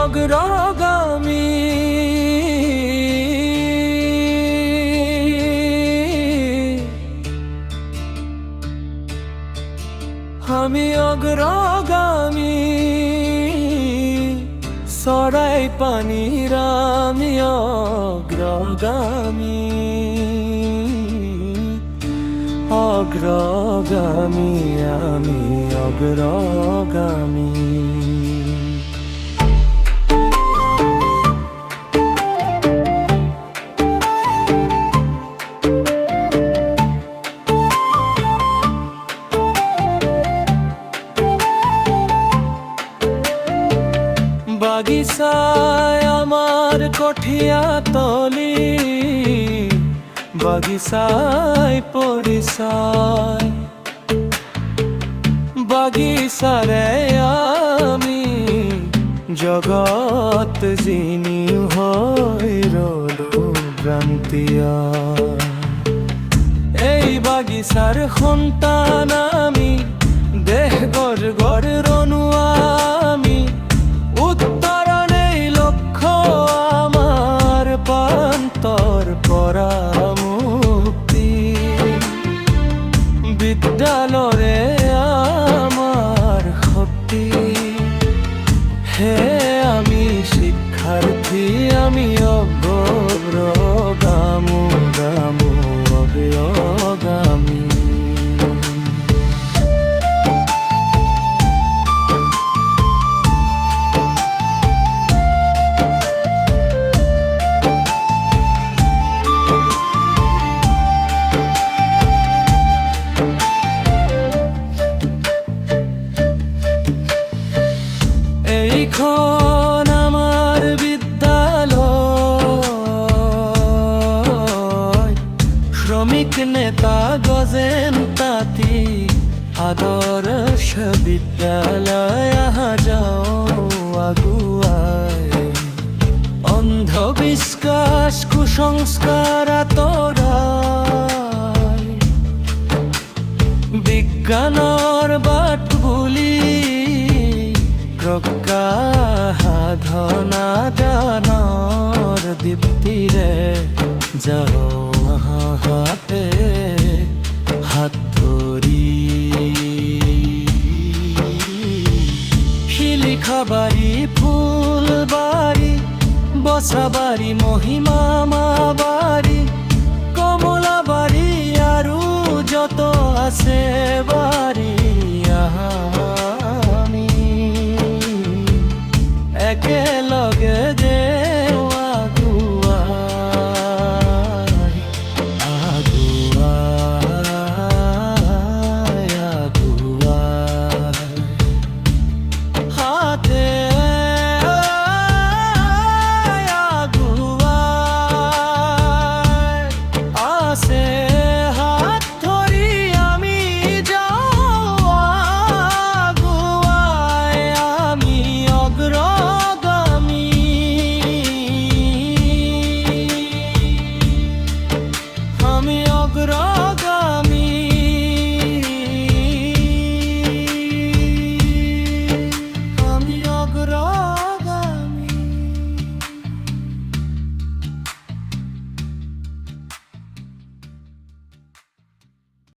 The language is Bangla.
অগ্রগামী আমি অগ্রগামী সরাই পানির আমি অগ্রগামী অগ্রগামী আমি অগ্রগামী বাগিচায় আমার কঠিয়া তলি বাগিচায় পরিচয় বাগিচারে আমি জগৎ যিনি হই রলু ভ্রান্তিয়া এই বাগিচার সন্তান আমি দেহ গড় গড় রনুয়া আমি উত্তরণেই লক্ষ্য আমার পান্তর পরা মুক্তি বিদ্যালয়ে আমার শক্তি হে আমি শিক্ষার্থী আমি অগ্রগামী গামু অগ্রগামী এইখন আমার বিদ্যালয় শ্রমিক নেতা গজেন তাঁতি আদর্শ বিদ্যালয় আহা যাও আগুয়ায় অন্ধবিশ্বাস কুসংস্কার আতরায় বিজ্ঞানৰ বাট বুলি প্ৰজ্ঞা সাধনা জ্ঞানৰ দীপ্তিৰে যাওঁ হাতে হাত ধৰি শিলিখাবাৰী ফুলবাৰী বছাবাৰী মহিমামাবাৰী কমলাবাৰী আৰু যত আছে